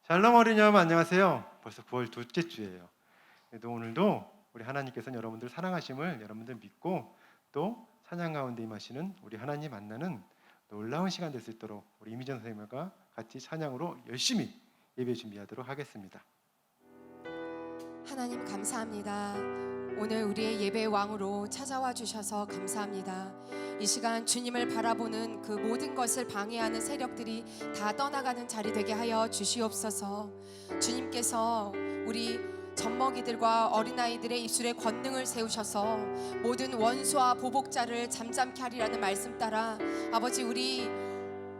샬롬 어린이여러분 안녕하세요. 벌써 9월 둘째 주예요. 그래도 오늘도 우리 하나님께서는 여러분들 사랑하심을 여러분들 믿고 또 찬양 가운데 임하시는 우리 하나님 만나는 놀라운 시간 될 수 있도록 우리 이미정 선생님과 같이 찬양으로 열심히 예배 준비하도록 하겠습니다. 하나님 감사합니다. 오늘 우리의 예배의 왕으로 찾아와 주셔서 감사합니다. 이 시간 주님을 바라보는 그 모든 것을 방해하는 세력들이 다 떠나가는 자리 되게 하여 주시옵소서. 주님께서 우리 젖먹이들과 어린아이들의 입술에 권능을 세우셔서 모든 원수와 보복자를 잠잠케 하리라는 말씀 따라 아버지 우리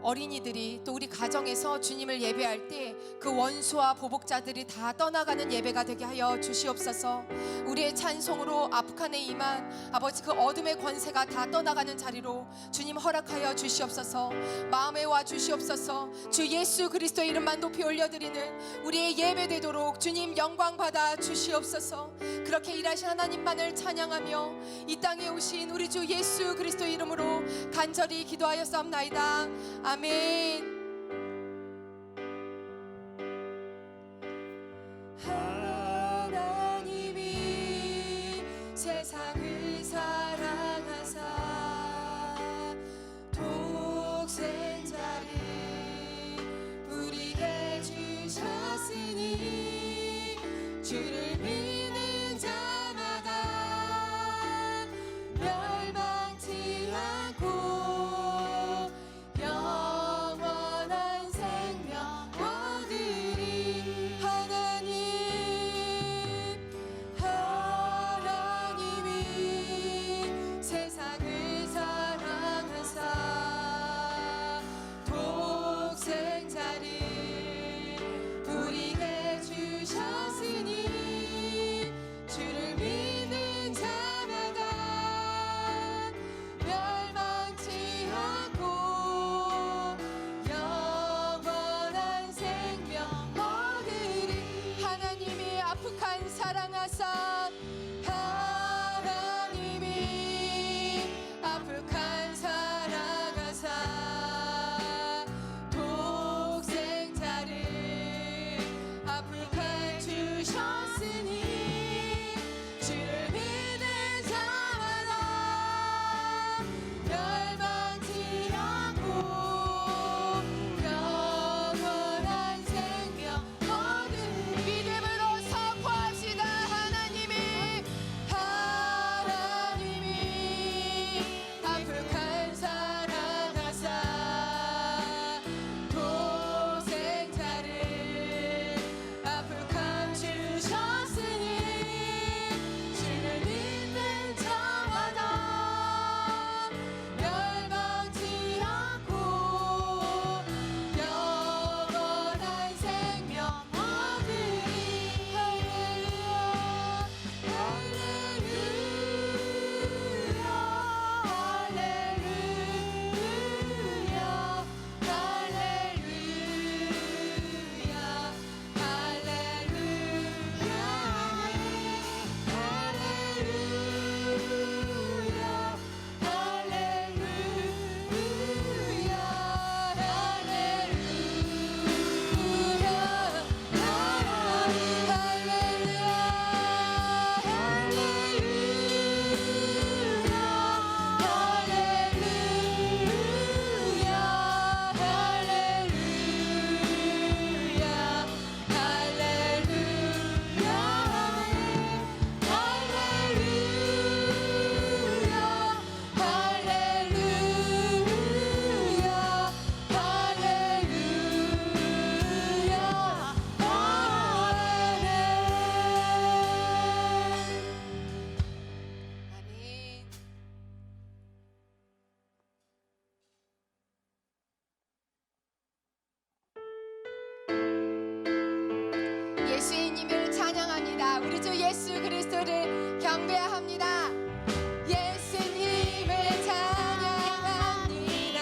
어린이들이 또 우리 가정에서 주님을 예배할 때 그 원수와 보복자들이 다 떠나가는 예배가 되게 하여 주시옵소서. 우리의 찬송으로 아프칸에 임한 아버지 그 어둠의 권세가 다 떠나가는 자리로 주님 허락하여 주시옵소서. 마음에 와 주시옵소서. 주 예수 그리스도의 이름만 높이 올려드리는 우리의 예배 되도록 주님 영광 받아 주시옵소서. 그렇게 일하신 하나님만을 찬양하며 이 땅에 오신 우리 주 예수 그리스도의 이름으로 간절히 기도하였사옵나이다. 아멘. 하나님이 세상을 사랑하사 독생자를 우리에게 주셨으니 주를 믿는 자마다 멸망치 않고 영원한 생명 얻으리. 하나님이 세상을 사랑하사 독생자를 우리에게 주셨으니 주를 믿는 자마다 멸망치 않고 영원한 생명 얻으리. 하나님이 아프칸 사랑하사 하나님이 아프칸 사랑하사 독생자를 아프칸 주셨으니 주를 믿는 자마다 멸망치 않고 영원한 생명 얻으리. 믿음으로 선포합시다. 하나님이 아프칸 사랑하사 독생자를 아프칸 주셨으니 주를 믿는 자마다 멸망치 않고 영원한 생명 얻으리. 할렐루야 예수님을 찬양합니다. 우리 주 예수 그리스도를 경배합니다. 예수님을 찬양합니다.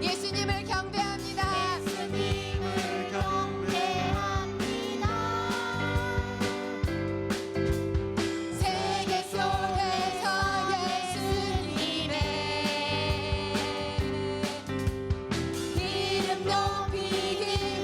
예수님을 경배합니다. 예수님을 경배합니다. 세계 속에서 예수님의 이름 높이기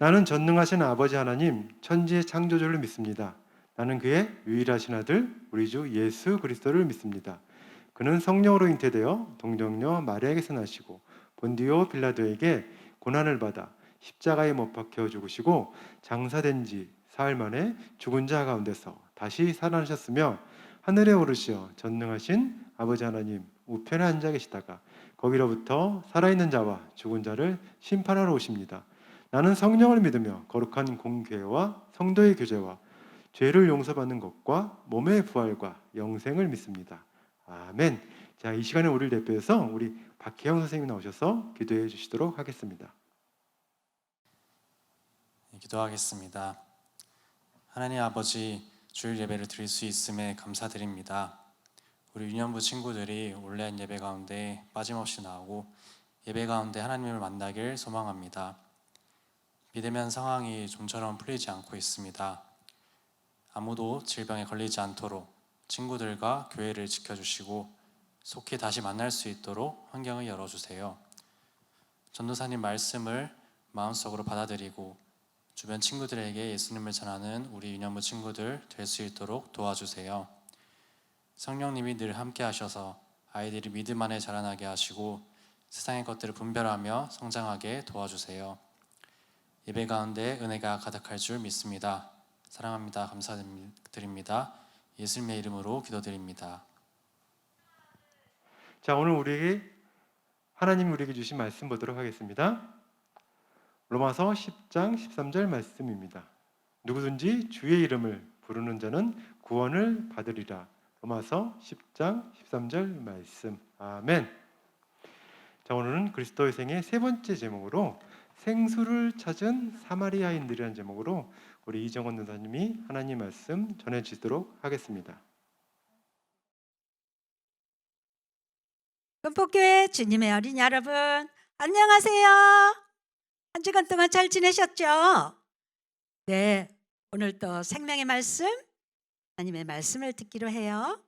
나는 전능하신 아버지 하나님, 천지의 창조주를 믿습니다. 나는 그의 유일하신 아들, 우리 주 예수 그리스도를 믿습니다. 그는 성령으로 잉태되어 동정녀 마리아에게서 나시고 본디오 빌라도에게 고난을 받아 십자가에 못 박혀 죽으시고 장사된 지 사흘 만에 죽은 자 가운데서 다시 살아나셨으며 하늘에 오르시어 전능하신 아버지 하나님 우편에 앉아 계시다가 거기로부터 살아있는 자와 죽은 자를 심판하러 오십니다. 나는 성령을 믿으며 거룩한 공교회와 성도의 교제와 죄를 용서받는 것과 몸의 부활과 영생을 믿습니다. 아멘. 자, 이 시간에 우리를 대표해서 우리 박혜영 선생님이 나오셔서 기도해 주시도록 하겠습니다. 기도하겠습니다. 하나님 아버지, 주일 예배를 드릴 수 있음에 감사드립니다. 우리 유년부 친구들이 온라인 예배 가운데 빠짐없이 나오고 예배 가운데 하나님을 만나길 소망합니다. 비대면 상황이 좀처럼 풀리지 않고 있습니다. 아무도 질병에 걸리지 않도록 친구들과 교회를 지켜주시고 속히 다시 만날 수 있도록 환경을 열어주세요. 전도사님 말씀을 마음속으로 받아들이고 주변 친구들에게 예수님을 전하는 우리 유년부 친구들 될 수 있도록 도와주세요. 성령님이 늘 함께 하셔서 아이들이 믿음 안에 자라나게 하시고 세상의 것들을 분별하며 성장하게 도와주세요. 예배 가운데 은혜가 가득할 줄 믿습니다. 사랑합니다. 감사드립니다. 예수님의 이름으로 기도드립니다. 자, 오늘 우리에게 하나님이 우리에게 주신 말씀 보도록 하겠습니다. 로마서 10장 13절 말씀입니다. 누구든지 주의 이름을 부르는 자는 구원을 받으리라. 로마서 10장 13절 말씀. 아멘. 자, 오늘은 그리스도의 생의 세 번째 제목으로 생수를 찾은 사마리아인들이라는 제목으로 우리 이정원 전사님이 하나님 말씀 전해주시도록 하겠습니다. 금폭교회 주님의 어린 여러분, 안녕하세요. 한 주간 동안 잘 지내셨죠? 네, 오늘 또 생명의 말씀, 하나님의 말씀을 듣기로 해요.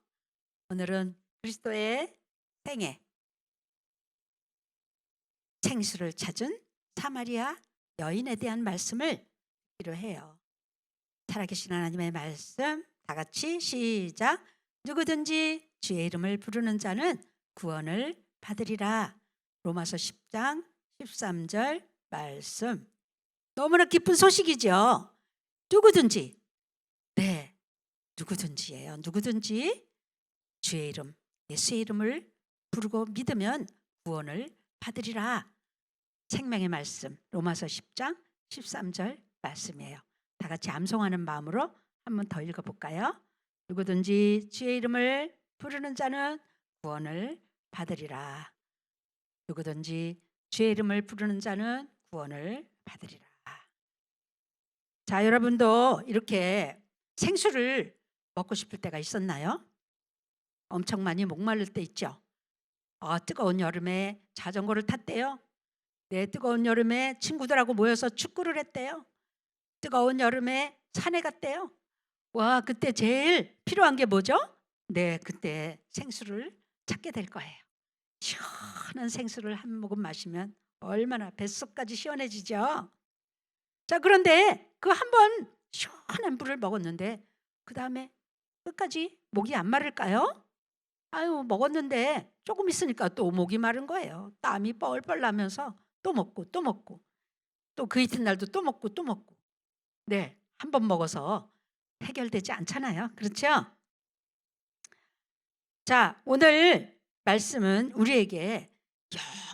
오늘은 그리스도의 생애, 생수를 찾은 사마리아 여인에 대한 말씀을 듣기로 해요. 살아계신 하나님의 말씀, 다 같이 시작. 누구든지 주의 이름을 부르는 자는 구원을 받으리라. 로마서 10장 13절 말씀. 너무나 기쁜 소식이죠. 누구든지, 네, 누구든지예요. 누구든지 주의 이름, 예수의 이름을 부르고 믿으면 구원을 받으리라. 생명의 말씀, 로마서 10장 13절 말씀이에요. 다 같이 암송하는 마음으로 한 번 더 읽어볼까요? 누구든지 주의 이름을 부르는 자는 구원을 받으리라. 누구든지 주의 이름을 부르는 자는 구원을 받으리라. 자, 여러분도 이렇게 생수를 먹고 싶을 때가 있었나요? 엄청 많이 목마를 때 있죠. 뜨거운 여름에 자전거를 탔대요. 네, 뜨거운 여름에 친구들하고 모여서 축구를 했대요. 뜨거운 여름에 산에 갔대요. 와, 그때 제일 필요한 게 뭐죠? 네, 그때 생수를 찾게 될 거예요. 시원한 생수를 한 모금 마시면 얼마나 뱃속까지 시원해지죠. 자, 그런데 그 한 번 시원한 물을 먹었는데 그 다음에 끝까지 목이 안 마를까요? 아유, 먹었는데 조금 있으니까 또 목이 마른 거예요. 땀이 뻘뻘 나면서 또 먹고 또 먹고 또 그 이튿날도 또 먹고 또 먹고. 네, 한 번 먹어서 해결되지 않잖아요. 그렇죠? 자, 오늘 말씀은 우리에게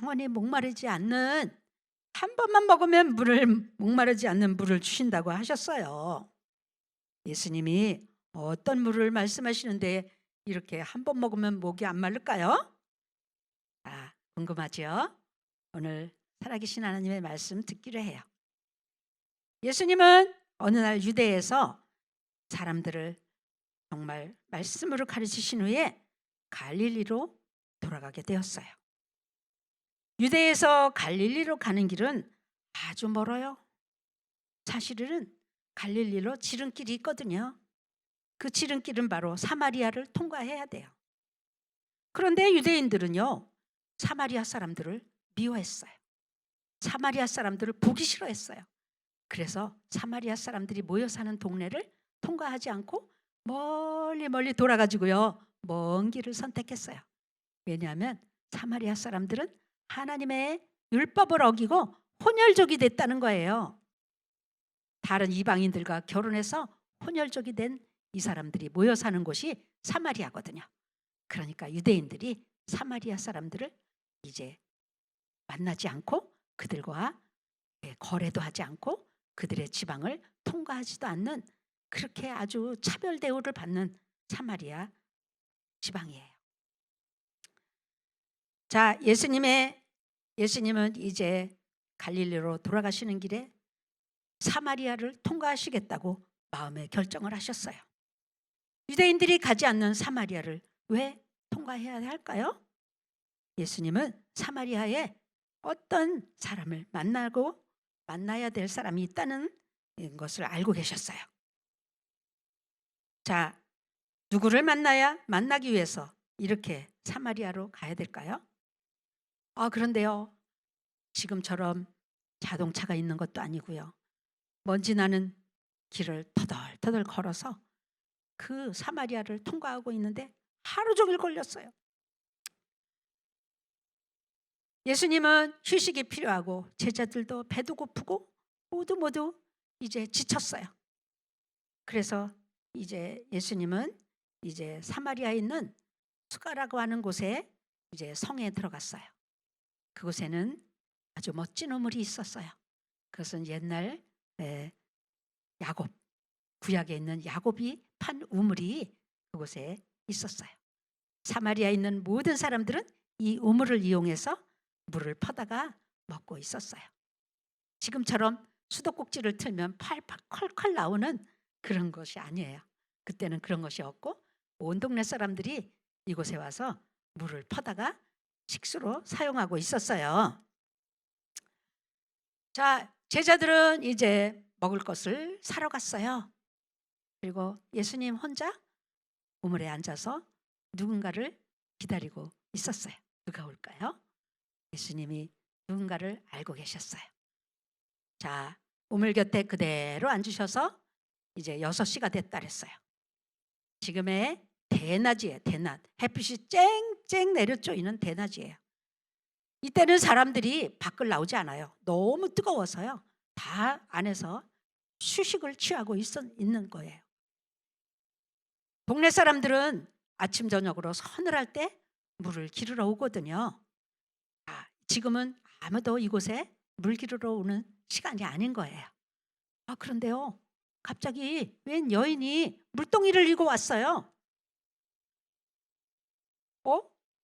영원히 목마르지 않는, 한 번만 먹으면 목마르지 않는 물을 주신다고 하셨어요. 예수님이 어떤 물을 말씀하시는데 이렇게 한 번 먹으면 목이 안 마를까요? 궁금하죠? 오늘 살아계신 하나님의 말씀 듣기로 해요. 예수님은 어느 날 유대에서 사람들을 정말 말씀으로 가르치신 후에 갈릴리로 돌아가게 되었어요. 유대에서 갈릴리로 가는 길은 아주 멀어요. 사실은 갈릴리로 지름길이 있거든요. 그 지름길은 바로 사마리아를 통과해야 돼요. 그런데 유대인들은요, 사마리아 사람들을 미워했어요. 사마리아 사람들을 보기 싫어했어요. 그래서 사마리아 사람들이 모여 사는 동네를 통과하지 않고 멀리 멀리 돌아가지고요. 먼 길을 선택했어요. 왜냐하면 사마리아 사람들은 하나님의 율법을 어기고 혼혈족이 됐다는 거예요. 다른 이방인들과 결혼해서 혼혈족이 된 이 사람들이 모여 사는 곳이 사마리아거든요. 그러니까 유대인들이 사마리아 사람들을 이제 만나지 않고 그들과 거래도 하지 않고 그들의 지방을 통과하지도 않는, 그렇게 아주 차별 대우를 받는 사마리아 지방이에요. 자, 예수님은 이제 갈릴리로 돌아가시는 길에 사마리아를 통과하시겠다고 마음의 결정을 하셨어요. 유대인들이 가지 않는 사마리아를 왜 통과해야 할까요? 예수님은 사마리아에 어떤 사람을 만나야 될 사람이 있다는 것을 알고 계셨어요. 자, 누구를 만나기 위해서 이렇게 사마리아로 가야 될까요? 그런데요, 지금처럼 자동차가 있는 것도 아니고요. 먼지 나는 길을 터덜터덜 걸어서 그 사마리아를 통과하고 있는데 하루 종일 걸렸어요. 예수님은 휴식이 필요하고 제자들도 배도 고프고 모두 이제 지쳤어요. 그래서 이제 예수님은 이제 사마리아에 있는 수가라고 하는 곳에 이제 성에 들어갔어요. 그곳에는 아주 멋진 우물이 있었어요. 그것은 옛날 야곱, 구약에 있는 야곱이 판 우물이 그곳에 있었어요. 사마리아에 있는 모든 사람들은 이 우물을 이용해서 물을 퍼다가 먹고 있었어요. 지금처럼 수도꼭지를 틀면 팔팔 컬컬 나오는 그런 것이 아니에요. 그때는 그런 것이 없고 온 동네 사람들이 이곳에 와서 물을 퍼다가 식수로 사용하고 있었어요. 자, 제자들은 이제 먹을 것을 사러 갔어요. 그리고 예수님 혼자 우물에 앉아서 누군가를 기다리고 있었어요. 누가 올까요? 예수님이 누군가를 알고 계셨어요. 자, 우물 곁에 그대로 앉으셔서 이제 6시가 됐다 그랬어요. 지금의 대낮이에요. 대낮. 햇빛이 쨍쨍 내려쪼이는 대낮이에요. 이때는 사람들이 밖을 나오지 않아요. 너무 뜨거워서요. 다 안에서 휴식을 취하고 있는 거예요. 동네 사람들은 아침 저녁으로 서늘할 때 물을 기르러 오거든요. 지금은 아무도 이곳에 물 기르러 오는 시간이 아닌 거예요. 그런데요, 갑자기 웬 여인이 물동이를 이고 왔어요.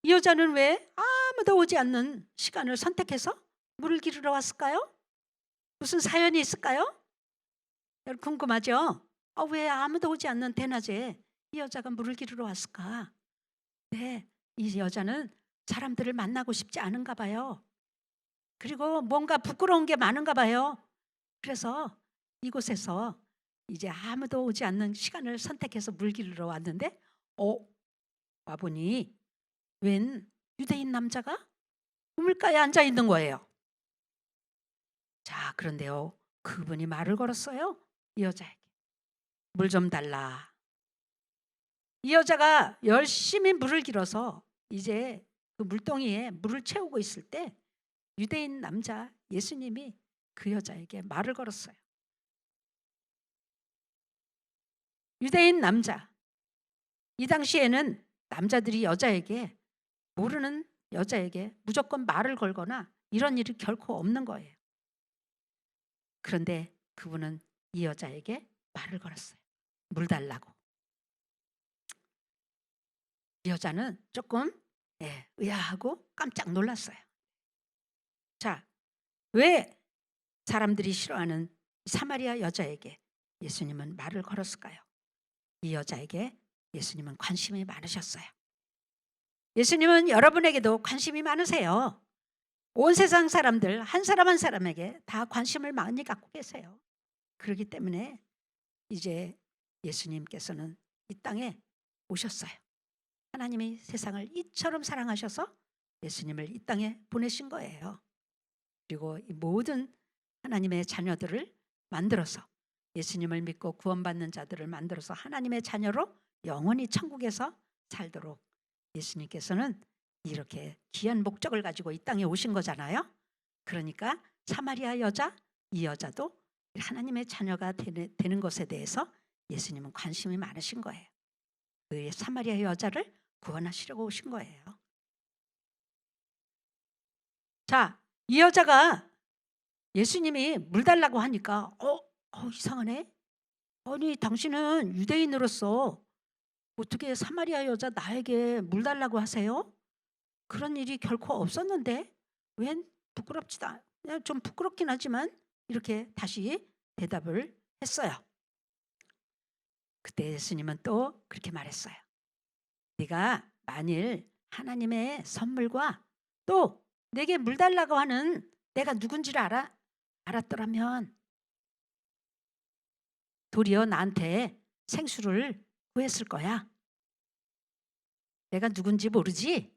이 여자는 왜 아무도 오지 않는 시간을 선택해서 물을 기르러 왔을까요? 무슨 사연이 있을까요? 여러분 궁금하죠? 왜 아무도 오지 않는 대낮에 이 여자가 물을 기르러 왔을까? 네, 이 여자는 사람들을 만나고 싶지 않은가 봐요. 그리고 뭔가 부끄러운 게 많은가 봐요. 그래서 이곳에서 이제 아무도 오지 않는 시간을 선택해서 물 기르러 왔는데 와보니 웬 유대인 남자가 우물가에 앉아 있는 거예요. 자, 그런데요, 그분이 말을 걸었어요. 이 여자에게 물 좀 달라. 이 여자가 열심히 물을 길어서 이제 그 물동이에 물을 채우고 있을 때 유대인 남자 예수님이 그 여자에게 말을 걸었어요. 유대인 남자. 이 당시에는 남자들이 모르는 여자에게 무조건 말을 걸거나 이런 일이 결코 없는 거예요. 그런데 그분은 이 여자에게 말을 걸었어요. 물 달라고. 이 여자는 조금 의아하고 깜짝 놀랐어요. 자, 왜 사람들이 싫어하는 사마리아 여자에게 예수님은 말을 걸었을까요? 이 여자에게 예수님은 관심이 많으셨어요. 예수님은 여러분에게도 관심이 많으세요. 온 세상 사람들 한 사람 한 사람에게 다 관심을 많이 갖고 계세요. 그렇기 때문에 이제 예수님께서는 이 땅에 오셨어요. 하나님이 세상을 이처럼 사랑하셔서 예수님을 이 땅에 보내신 거예요. 그리고 이 모든 하나님의 자녀들을 만들어서 예수님을 믿고 구원받는 자들을 만들어서 하나님의 자녀로 영원히 천국에서 살도록 예수님께서는 이렇게 귀한 목적을 가지고 이 땅에 오신 거잖아요. 그러니까 사마리아 여자, 이 여자도 하나님의 자녀가 되는 것에 대해서 예수님은 관심이 많으신 거예요. 그 사마리아 여자를 구원하시려고 오신 거예요. 자, 이 여자가 예수님이 물 달라고 하니까 이상하네. 아니 당신은 유대인으로서 어떻게 사마리아 여자 나에게 물 달라고 하세요? 그런 일이 결코 없었는데 웬 부끄럽지도 그냥 좀 부끄럽긴 하지만 이렇게 다시 대답을 했어요. 그때 예수님은 또 그렇게 말했어요. 네가 만일 하나님의 선물과 또 내게 물 달라고 하는 내가 누군지를 알았더라면 도리어 나한테 생수를 구했을 거야. 내가 누군지 모르지?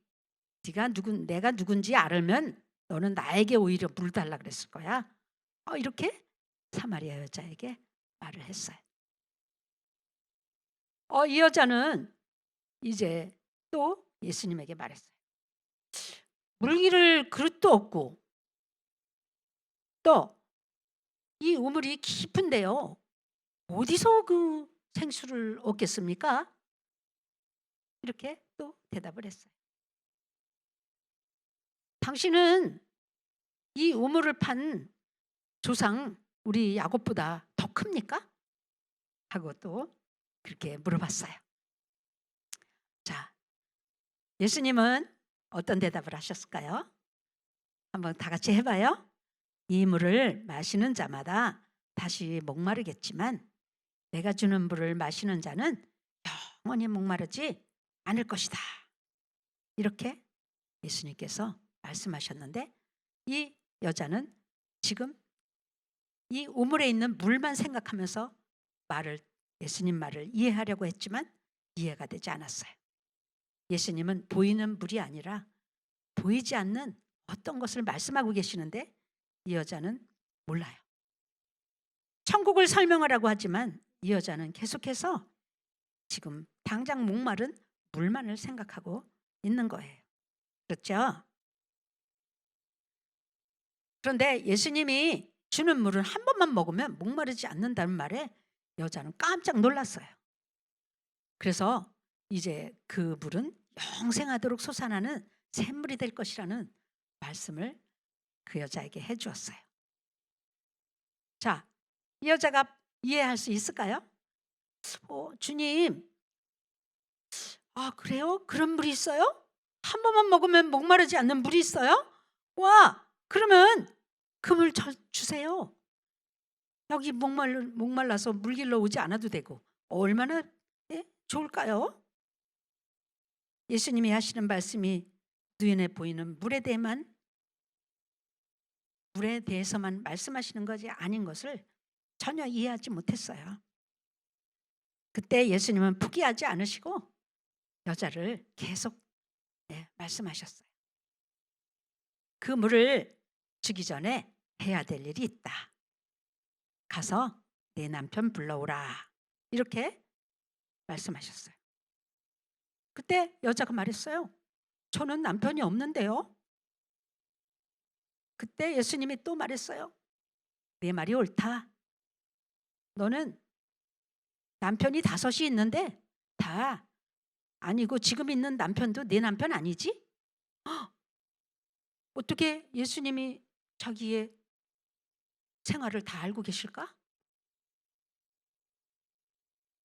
내가 누군지 알면 너는 나에게 오히려 물 달라 그랬을 거야. 이렇게 사마리아 여자에게 말을 했어요. 이 여자는 이제 또 예수님에게 말했어요. 물기를 그릇도 없고 또 이 우물이 깊은데요. 어디서 그 생수를 얻겠습니까? 이렇게 또 대답을 했어요. 당신은 이 우물을 판 조상 우리 야곱보다 더 큽니까? 하고 또 그렇게 물어봤어요. 자, 예수님은 어떤 대답을 하셨을까요? 한번 다 같이 해봐요. 이 물을 마시는 자마다 다시 목마르겠지만 내가 주는 물을 마시는 자는 영원히 목마르지 않을 것이다. 이렇게 예수님께서 말씀하셨는데 이 여자는 지금 이 우물에 있는 물만 생각하면서 예수님 말을 이해하려고 했지만 이해가 되지 않았어요. 예수님은 보이는 물이 아니라 보이지 않는 어떤 것을 말씀하고 계시는데 이 여자는 몰라요. 천국을 설명하라고 하지만 이 여자는 계속해서 지금 당장 목마른 물만을 생각하고 있는 거예요. 그렇죠? 그런데 예수님이 주는 물은 한 번만 먹으면 목마르지 않는다는 말에 여자는 깜짝 놀랐어요. 그래서 이제 그 물은 영생하도록 솟아나는 샘물이 될 것이라는 말씀을 그 여자에게 해주었어요. 자, 이 여자가 이해할 수 있을까요? 주님, 그래요? 그런 물이 있어요? 한 번만 먹으면 목마르지 않는 물이 있어요? 와, 그러면 그 물 주세요. 여기 목말라서 물 길러 오지 않아도 되고 얼마나 좋을까요? 예수님이 하시는 말씀이 눈에 보이는 물에 대해서만 말씀하시는 것이 아닌 것을 전혀 이해하지 못했어요. 그때 예수님은 포기하지 않으시고 여자를 계속 말씀하셨어요. 그 물을 주기 전에 해야 될 일이 있다. 가서 내 남편 불러오라. 이렇게 말씀하셨어요. 그때 여자가 말했어요. 저는 남편이 없는데요. 그때 예수님이 또 말했어요. 내 말이 옳다. 너는 남편이 5이 있는데 다 아니고 지금 있는 남편도 내 남편 아니지? 어떻게 예수님이 자기의 생활을 다 알고 계실까?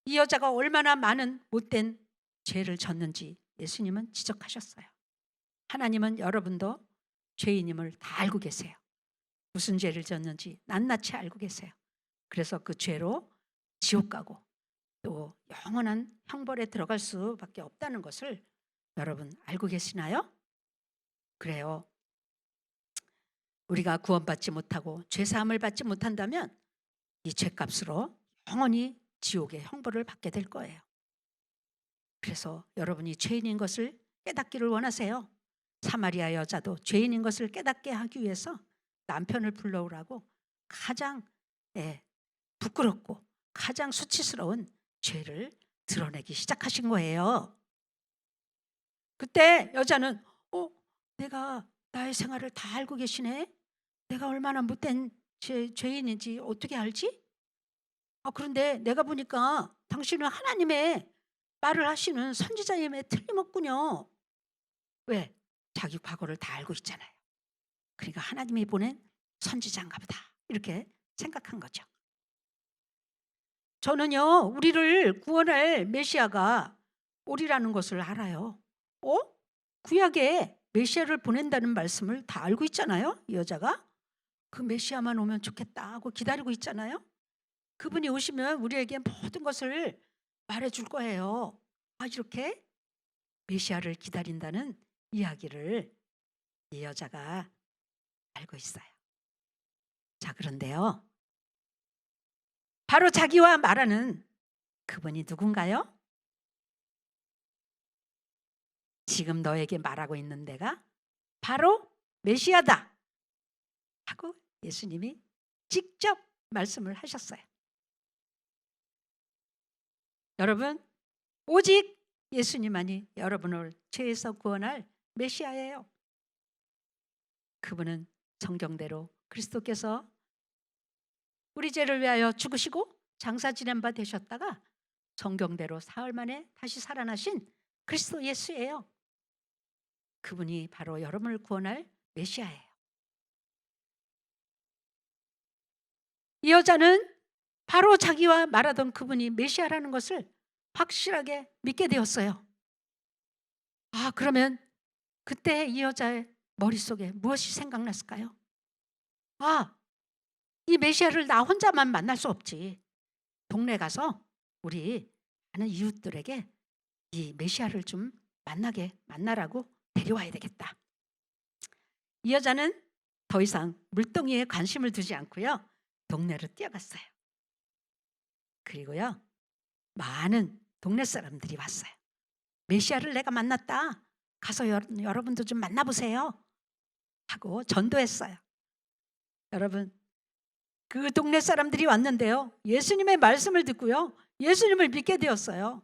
이 여자가 얼마나 많은 못된 죄를 졌는지 예수님은 지적하셨어요. 하나님은 여러분도 죄인임을 다 알고 계세요. 무슨 죄를 졌는지 낱낱이 알고 계세요. 그래서 그 죄로 지옥 가고 또 영원한 형벌에 들어갈 수밖에 없다는 것을 여러분 알고 계시나요? 그래요. 우리가 구원받지 못하고 죄사함을 받지 못한다면 이 죄값으로 영원히 지옥의 형벌을 받게 될 거예요. 그래서 여러분이 죄인인 것을 깨닫기를 원하세요. 사마리아 여자도 죄인인 것을 깨닫게 하기 위해서 남편을 불러오라고 가장 부끄럽고 가장 수치스러운 죄를 드러내기 시작하신 거예요. 그때 여자는 내가 나의 생활을 다 알고 계시네. 내가 얼마나 못된 죄인인지 어떻게 알지? 그런데 내가 보니까 당신은 하나님의 말을 하시는 선지자임에 틀림없군요. 왜? 자기 과거를 다 알고 있잖아요. 그러니까 하나님이 보낸 선지자인가 보다 이렇게 생각한 거죠. 저는요, 우리를 구원할 메시아가 오리라는 것을 알아요. 구약에 메시아를 보낸다는 말씀을 다 알고 있잖아요. 이 여자가 그 메시아만 오면 좋겠다 하고 기다리고 있잖아요. 그분이 오시면 우리에게 모든 것을 말해줄 거예요. 이렇게 메시아를 기다린다는 이야기를 이 여자가 알고 있어요. 자, 그런데요, 바로 자기와 말하는 그분이 누군가요? 지금 너에게 말하고 있는 데가 바로 메시아다 하고 예수님이 직접 말씀을 하셨어요. 여러분, 오직 예수님만이 여러분을 죄에서 구원할 메시아예요. 그분은 성경대로 그리스도께서 우리 죄를 위하여 죽으시고 장사 지낸 바 되셨다가 성경대로 사흘 만에 다시 살아나신 그리스도 예수예요. 그분이 바로 여러분을 구원할 메시아예요. 이 여자는 바로 자기와 말하던 그분이 메시아라는 것을 확실하게 믿게 되었어요. 그러면 그때 이 여자의 머릿속에 무엇이 생각났을까요? 이 메시아를 나 혼자만 만날 수 없지. 동네 가서 우리 아는 이웃들에게 이 메시아를 좀 만나라고 데려와야 되겠다. 이 여자는 더 이상 물동이에 관심을 두지 않고요, 동네로 뛰어갔어요. 그리고요, 많은 동네 사람들이 왔어요. 메시아를 내가 만났다. 가서 여러분도 좀 만나보세요 하고 전도했어요. 여러분, 그 동네 사람들이 왔는데요, 예수님의 말씀을 듣고요, 예수님을 믿게 되었어요.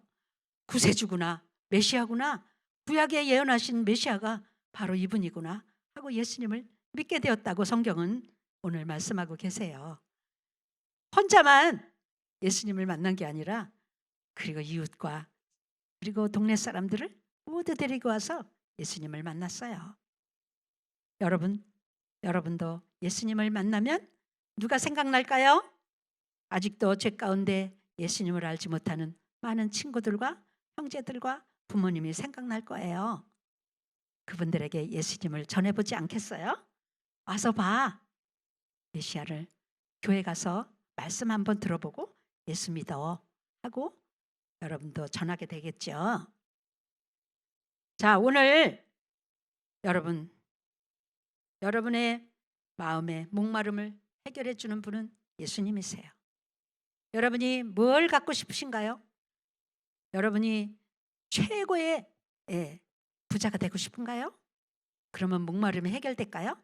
구세주구나, 메시아구나, 구약에 예언하신 메시아가 바로 이분이구나 하고 예수님을 믿게 되었다고 성경은 오늘 말씀하고 계세요. 혼자만 예수님을 만난 게 아니라 그리고 이웃과 그리고 동네 사람들을 모두 데리고 와서 예수님을 만났어요. 여러분도 예수님을 만나면 누가 생각날까요? 아직도 죄 가운데 예수님을 알지 못하는 많은 친구들과 형제들과 부모님이 생각날 거예요. 그분들에게 예수님을 전해보지 않겠어요? 와서 봐. 메시아를 교회 가서 말씀 한번 들어보고 예수 믿어 하고 여러분도 전하게 되겠죠. 자, 오늘 여러분의 마음의 목마름을 해결해 주는 분은 예수님이세요. 여러분이 뭘 갖고 싶으신가요? 여러분이 최고의 부자가 되고 싶은가요? 그러면 목마름이 해결될까요?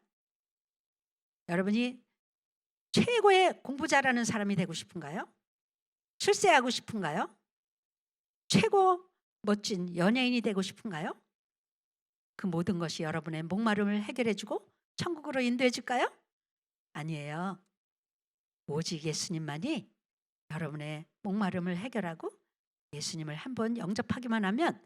여러분이 최고의 공부 잘하는 사람이 되고 싶은가요? 출세하고 싶은가요? 최고 멋진 연예인이 되고 싶은가요? 그 모든 것이 여러분의 목마름을 해결해주고 천국으로 인도해줄까요? 아니에요. 오직 예수님만이 여러분의 목마름을 해결하고 예수님을 한번 영접하기만 하면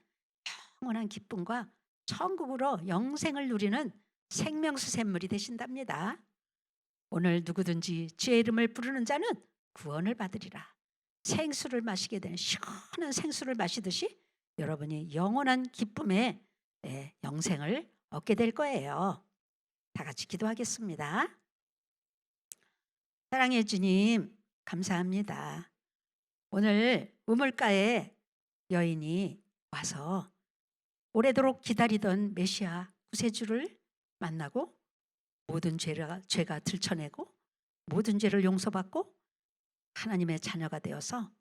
영원한 기쁨과 천국으로 영생을 누리는 생명수 샘물이 되신답니다. 오늘 누구든지 주의 이름을 부르는 자는 구원을 받으리라. 생수를 마시게 되는 시원한 생수를 마시듯이 여러분이 영원한 기쁨의 영생을 얻게 될 거예요. 다 같이 기도하겠습니다. 사랑해 주님, 감사합니다. 오늘 우물가에 여인이 와서 오래도록 기다리던 메시아 구세주를 만나고 모든 죄가 들춰내고 모든 죄를 용서받고 하나님의 자녀가 되어서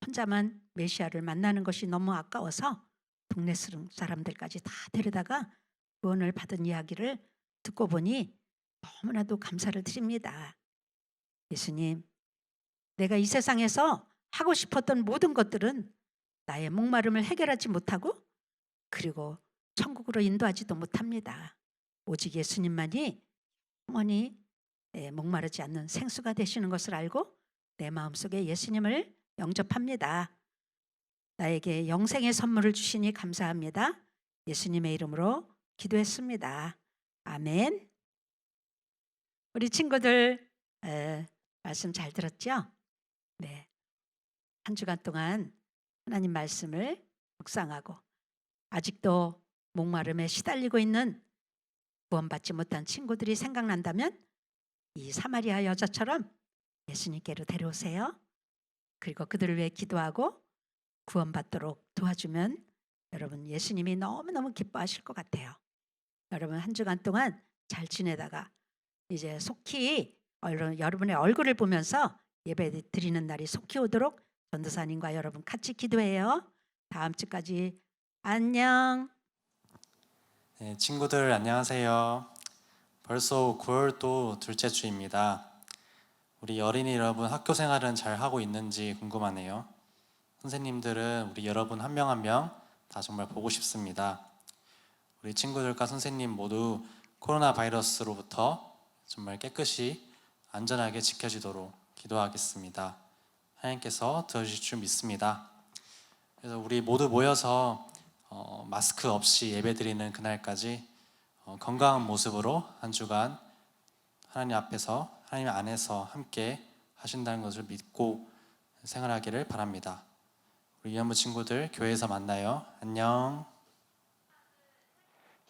혼자만 메시아를 만나는 것이 너무 아까워서 동네 사람들까지 다 데려다가 구원을 받은 이야기를 듣고 보니 너무나도 감사를 드립니다. 예수님, 내가 이 세상에서 하고 싶었던 모든 것들은 나의 목마름을 해결하지 못하고 그리고 천국으로 인도하지도 못합니다. 오직 예수님만이 영원히 목마르지 않는 생수가 되시는 것을 알고 내 마음속에 예수님을 영접합니다. 나에게 영생의 선물을 주시니 감사합니다. 예수님의 이름으로 기도했습니다. 아멘. 우리 친구들 말씀 잘 들었죠? 네. 한 주간 동안 하나님 말씀을 묵상하고 아직도 목마름에 시달리고 있는 구원받지 못한 친구들이 생각난다면 이 사마리아 여자처럼 예수님께로 데려오세요. 그리고 그들을 위해 기도하고 구원받도록 도와주면 여러분 예수님이 너무너무 기뻐하실 것 같아요. 여러분 한 주간 동안 잘 지내다가 이제 속히 여러분의 얼굴을 보면서 예배 드리는 날이 속히 오도록 전도사님과 여러분 같이 기도해요. 다음 주까지 안녕. 네, 친구들 안녕하세요. 벌써 9월도 둘째 주입니다. 우리 어린이 여러분 학교 생활은 잘 하고 있는지 궁금하네요. 선생님들은 우리 여러분 한 명 한 명 다 정말 보고 싶습니다. 우리 친구들과 선생님 모두 코로나 바이러스로부터 정말 깨끗이 안전하게 지켜지도록 기도하겠습니다. 하나님께서 들어주실 줄 믿습니다. 그래서 우리 모두 모여서 마스크 없이 예배드리는 그날까지 건강한 모습으로 한 주간 하나님 앞에서 하나님 안에서 함께 하신다는 것을 믿고 생활하기를 바랍니다. 우리 위안부 친구들 교회에서 만나요. 안녕.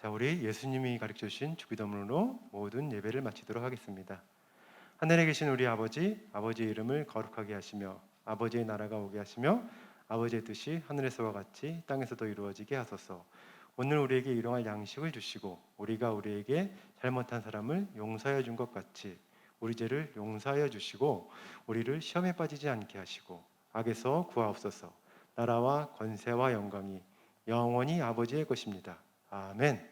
자, 우리 예수님이 가르쳐 주신 주기도문으로 모든 예배를 마치도록 하겠습니다. 하늘에 계신 우리 아버지, 아버지의 이름을 거룩하게 하시며 아버지의 나라가 오게 하시며 아버지의 뜻이 하늘에서와 같이 땅에서도 이루어지게 하소서. 오늘 우리에게 일용할 양식을 주시고 우리가 우리에게 잘못한 사람을 용서해 준 것 같이 우리 죄를 용서하여 주시고 우리를 시험에 빠지지 않게 하시고 악에서 구하옵소서. 나라와 권세와 영광이 영원히 아버지의 것입니다. 아멘.